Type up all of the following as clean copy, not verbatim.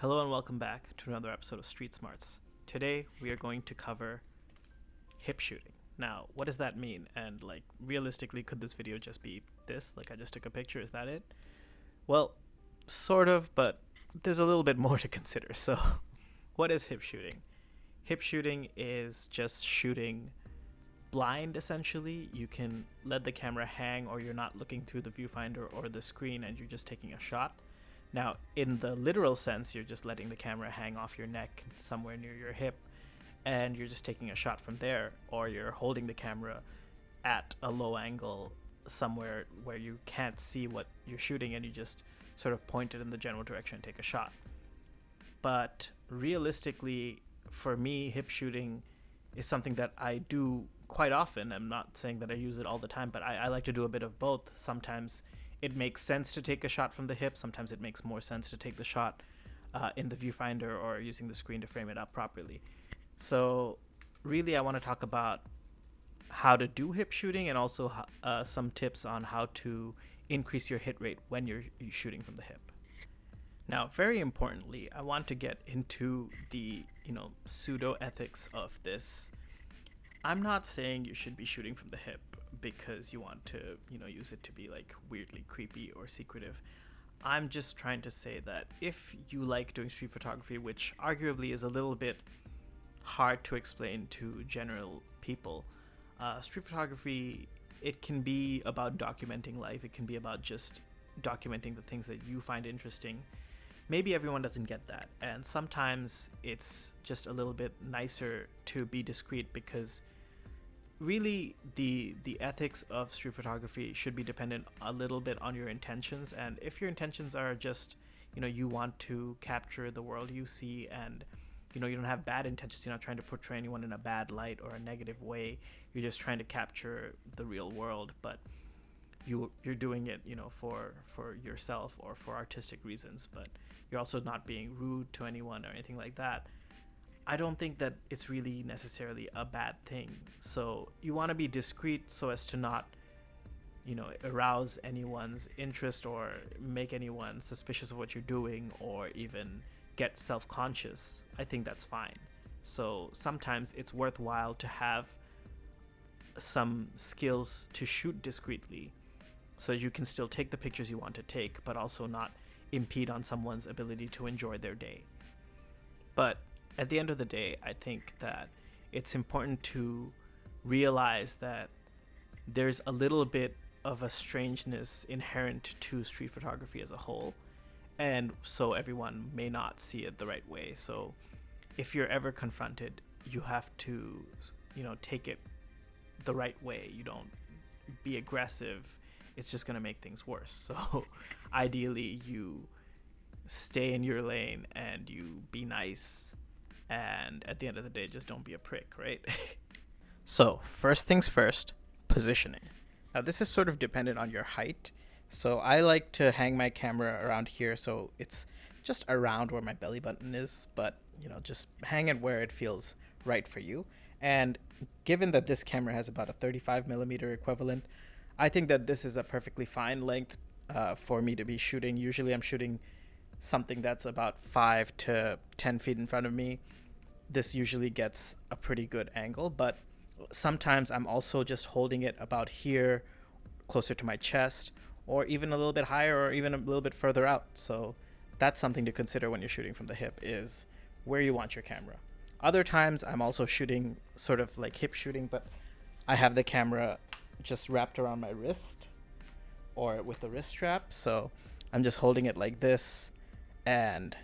Hello and welcome back to another episode of Street Smarts. Today we are going to cover hip shooting. Now, what does that mean? And realistically, could this video just be this? Like I just took a picture, is that it? Well, sort of, but there's a little bit more to consider. So, what is hip shooting? Hip shooting is just shooting blind essentially. You can let the camera hang or you're not looking through the viewfinder or the screen and you're just taking a shot. Now, in the literal sense, you're just letting the camera hang off your neck somewhere near your hip, and you're just taking a shot from there, or you're holding the camera at a low angle somewhere where you can't see what you're shooting, and you just sort of point it in the general direction and take a shot. But realistically, for me, hip shooting is something that I do quite often. I'm not saying that I use it all the time, but I like to do a bit of both. Sometimes it makes sense to take a shot from the hip. Sometimes it makes more sense to take the shot in the viewfinder or using the screen to frame it up properly. So really, I want to talk about how to do hip shooting and also some tips on how to increase your hit rate when you're shooting from the hip. Now, very importantly, I want to get into the pseudo ethics of this. I'm not saying you should be shooting from the hip because you want to use it to be weirdly creepy or secretive. I'm just trying to say that if you like doing street photography, which arguably is a little bit hard to explain to general people, street photography, it can be about documenting life. It can be about just documenting the things that you find interesting. Maybe everyone doesn't get that, and sometimes it's just a little bit nicer to be discreet, because really the ethics of street photography should be dependent a little bit on your intentions. And if your intentions are just you want to capture the world you see, and you don't have bad intentions, you're not trying to portray anyone in a bad light or a negative way, you're just trying to capture the real world, but you're doing it for yourself or for artistic reasons, but you're also not being rude to anyone or anything like that, I don't think that it's really necessarily a bad thing. So you want to be discreet so as to not arouse anyone's interest or make anyone suspicious of what you're doing or even get self-conscious. I think that's fine. So sometimes it's worthwhile to have some skills to shoot discreetly so you can still take the pictures you want to take, but also not impede on someone's ability to enjoy their day. But at the end of the day, I think that it's important to realize that there's a little bit of a strangeness inherent to street photography as a whole, and so everyone may not see it the right way. So if you're ever confronted, you have to take it the right way. You don't be aggressive. It's just going to make things worse. So ideally you stay in your lane and you be nice, and at the end of the day, just don't be a prick, right? So first things first, positioning. Now this is sort of dependent on your height. So I like to hang my camera around here, so it's just around where my belly button is, but just hang it where it feels right for you. And given that this camera has about a 35 millimeter equivalent, I think that this is a perfectly fine length for me to be shooting. Usually I'm shooting something that's about 5 to 10 feet in front of me. This usually gets a pretty good angle, but sometimes I'm also just holding it about here, closer to my chest, or even a little bit higher, or even a little bit further out. So that's something to consider when you're shooting from the hip, is where you want your camera. Other times I'm also shooting sort of like hip shooting, but I have the camera just wrapped around my wrist or with the wrist strap. So I'm just holding it like this, and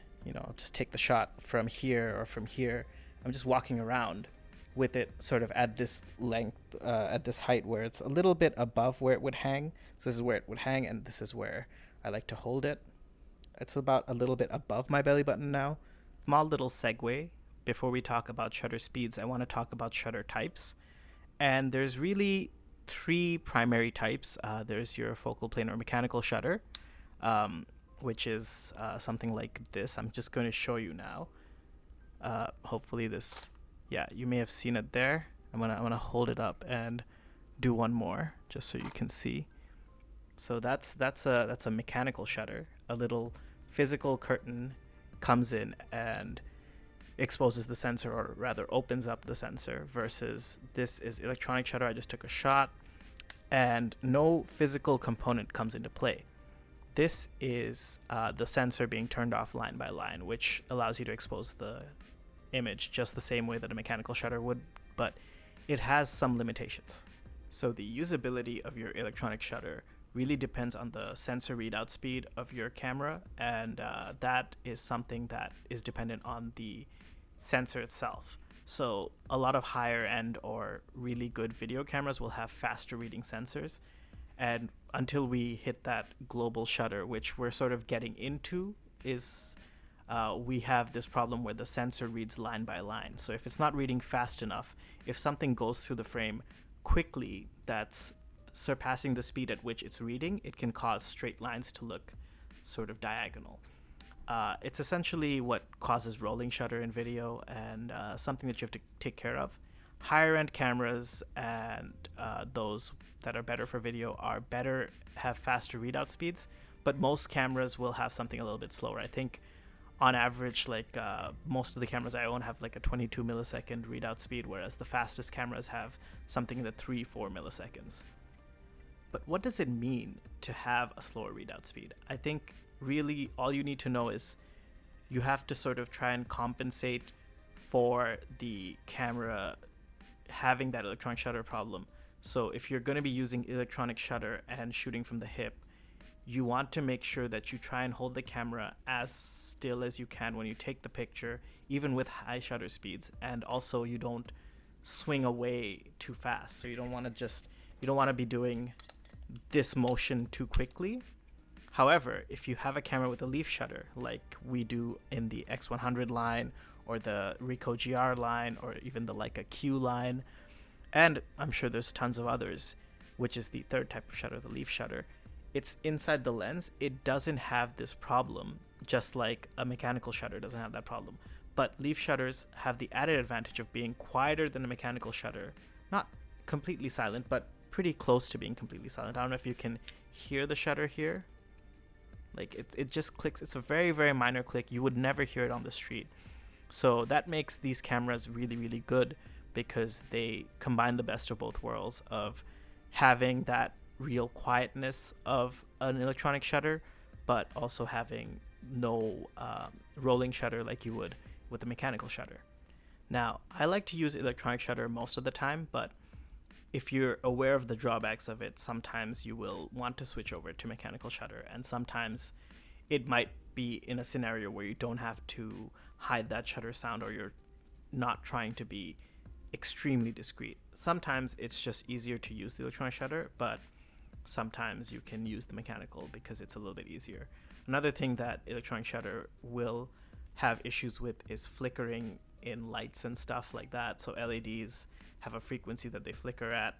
just take the shot from here or from here. I'm just walking around with it sort of at this length, at this height where it's a little bit above where it would hang. So this is where it would hang, and this is where I like to hold it. It's about a little bit above my belly button now. Small little segue. Before we talk about shutter speeds, I want to talk about shutter types. And there's really 3 primary types. There's your focal plane or mechanical shutter, which is something like this. I'm just going to show you now. Hopefully this, yeah, you may have seen it there. I'm gonna hold it up and do one more just so you can see. So that's a mechanical shutter, a little physical curtain comes in and exposes the sensor, or rather opens up the sensor, versus this is electronic shutter. I just took a shot and no physical component comes into play. This is the sensor being turned off line by line, which allows you to expose the image just the same way that a mechanical shutter would, but it has some limitations. So the usability of your electronic shutter really depends on the sensor readout speed of your camera, and that is something that is dependent on the sensor itself. So a lot of higher end or really good video cameras will have faster reading sensors, and until we hit that global shutter, which we're sort of getting into, is we have this problem where the sensor reads line by line. So if it's not reading fast enough, if something goes through the frame quickly that's surpassing the speed at which it's reading, it can cause straight lines to look sort of diagonal. It's essentially what causes rolling shutter in video, and something that you have to take care of. Higher end cameras and those that are better for video have faster readout speeds, but most cameras will have something a little bit slower. I think on average, most of the cameras I own have like a 22 millisecond readout speed, whereas the fastest cameras have something in the 3-4 milliseconds. But what does it mean to have a slower readout speed? I think really all you need to know is you have to sort of try and compensate for the camera having that electronic shutter problem. So if you're going to be using electronic shutter and shooting from the hip, you want to make sure that you try and hold the camera as still as you can when you take the picture, even with high shutter speeds, and also you don't swing away too fast. So you don't want to be doing this motion too quickly. However, if you have a camera with a leaf shutter, like we do in the X100 line or the Ricoh GR line or even the Leica Q line, and I'm sure there's tons of others, which is the third type of shutter, the leaf shutter, it's inside the lens. It doesn't have this problem, just like a mechanical shutter doesn't have that problem. But leaf shutters have the added advantage of being quieter than a mechanical shutter. Not completely silent, but pretty close to being completely silent. I don't know if you can hear the shutter here. Like it just clicks. It's a very, very minor click. You would never hear it on the street. So that makes these cameras really, really good, because they combine the best of both worlds of having that real quietness of an electronic shutter, but also having no rolling shutter like you would with a mechanical shutter. Now, I like to use electronic shutter most of the time, but if you're aware of the drawbacks of it, sometimes you will want to switch over to mechanical shutter, and sometimes it might be in a scenario where you don't have to hide that shutter sound, or you're not trying to be extremely discreet. Sometimes it's just easier to use the electronic shutter, but sometimes you can use the mechanical because it's a little bit easier. Another thing that electronic shutter will have issues with is flickering in lights and stuff like that. So LEDs have a frequency that they flicker at,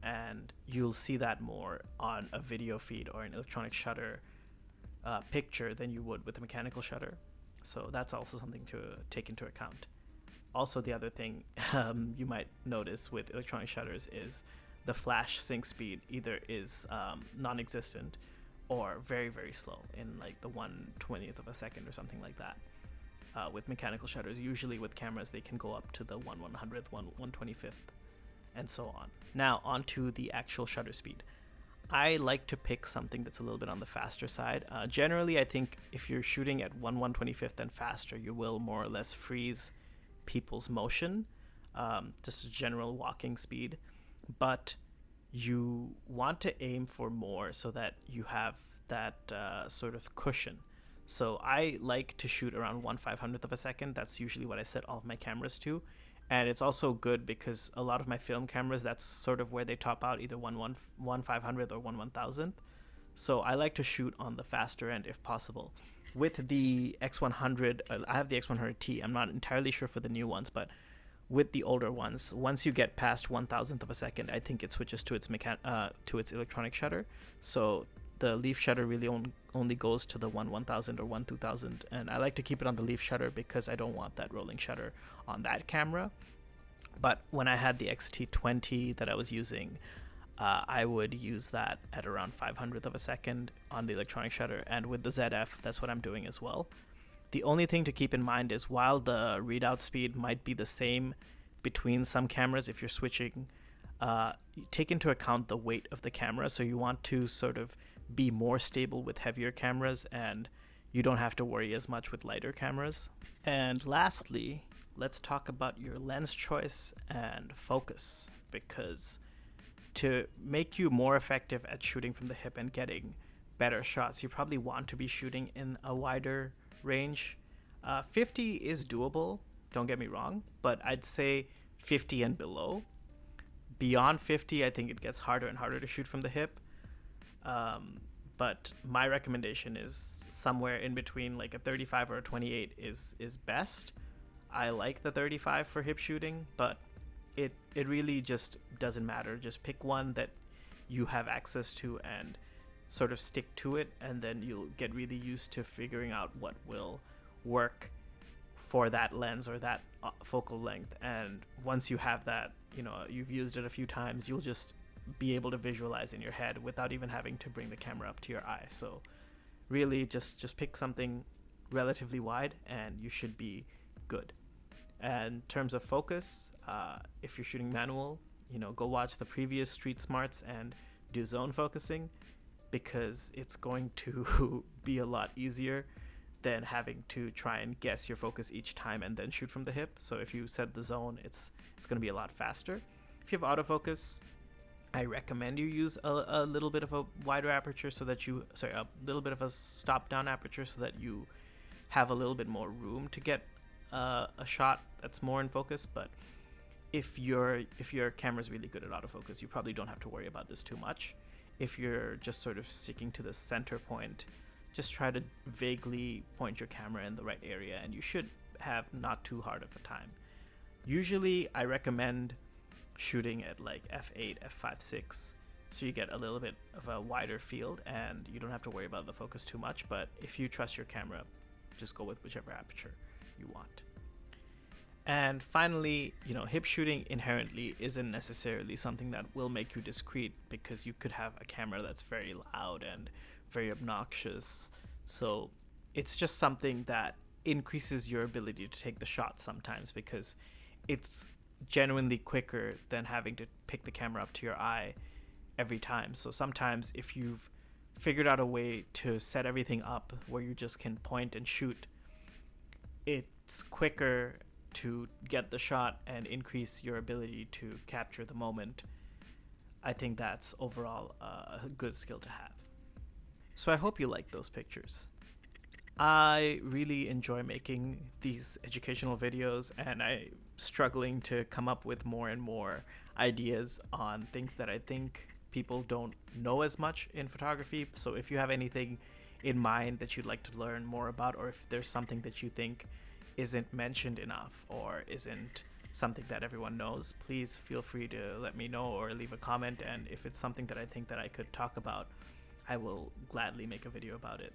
and you'll see that more on a video feed or an electronic shutter picture than you would with a mechanical shutter. So that's also something to take into account. Also, the other thing you might notice with electronic shutters is the flash sync speed either is non-existent or very, very slow, in like the 1/20th of a second or something like that. With mechanical shutters, usually with cameras, they can go up to the 1/100th, 1/25th, and so on. Now, on to the actual shutter speed. I like to pick something that's a little bit on the faster side. Generally, I think if you're shooting at 1/125th and faster, you will more or less freeze people's motion, just general walking speed. But you want to aim for more so that you have that sort of cushion. So I like to shoot around 1/500th of a second. That's usually what I set all of my cameras to. And it's also good because a lot of my film cameras, that's sort of where they top out, either 1/500th or 1/1000th. So I like to shoot on the faster end if possible. With the X100, I have the X100T. I'm not entirely sure for the new ones, but with the older ones, once you get past 1/1000th of a second, I think it switches to its electronic shutter. So the leaf shutter really only goes to the 1/1000 or 1/2000, and I like to keep it on the leaf shutter because I don't want that rolling shutter on that camera. But when I had the X-T20 that I was using, I would use that at around 500th of a second on the electronic shutter, and with the ZF, that's what I'm doing as well. The only thing to keep in mind is while the readout speed might be the same between some cameras, if you're switching, take into account the weight of the camera. So you want to sort of be more stable with heavier cameras, and you don't have to worry as much with lighter cameras. And lastly, let's talk about your lens choice and focus, because to make you more effective at shooting from the hip and getting better shots, you probably want to be shooting in a wider range. 50 is doable, don't get me wrong, but I'd say 50 and below. Beyond 50, I think it gets harder and harder to shoot from the hip. But my recommendation is somewhere in between, like a 35 or a 28 is best. I like the 35 for hip shooting, but it really just doesn't matter. Just pick one that you have access to and sort of stick to it, and then you'll get really used to figuring out what will work for that lens or that focal length. And once you have that, you know, you've used it a few times, you'll just be able to visualize in your head without even having to bring the camera up to your eye. So really just pick something relatively wide and you should be good. And in terms of focus, if you're shooting manual, you know, go watch the previous Street Smarts and do zone focusing, because it's going to be a lot easier than having to try and guess your focus each time and then shoot from the hip. So if you set the zone, it's going to be a lot faster. If you have autofocus, I recommend you use a little bit of a wider aperture so that you, a little bit of a stop down aperture so that you have a little bit more room to get a shot that's more in focus. But if your camera is really good at autofocus, you probably don't have to worry about this too much. If you're just sort of sticking to the center point, just try to vaguely point your camera in the right area and you should have not too hard of a time. Usually I recommend shooting at like f8, f5.6, so you get a little bit of a wider field and you don't have to worry about the focus too much. But if you trust your camera, just go with whichever aperture you want. And finally, you know, hip shooting inherently isn't necessarily something that will make you discreet, because you could have a camera that's very loud and very obnoxious. So it's just something that increases your ability to take the shot sometimes, because it's genuinely quicker than having to pick the camera up to your eye every time. So sometimes if you've figured out a way to set everything up where you just can point and shoot, it's quicker to get the shot and increase your ability to capture the moment. I think that's overall a good skill to have. So I hope you like those pictures. I really enjoy making these educational videos, and I'm struggling to come up with more and more ideas on things that I think people don't know as much in photography. So if you have anything in mind that you'd like to learn more about, or if there's something that you think isn't mentioned enough or isn't something that everyone knows, please feel free to let me know or leave a comment. And if it's something that I think that I could talk about, I will gladly make a video about it.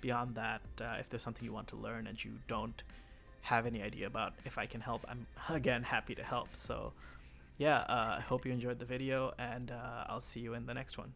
Beyond that, if there's something you want to learn and you don't have any idea about, if I can help, I'm again happy to help. So yeah, I hope you enjoyed the video, and I'll see you in the next one.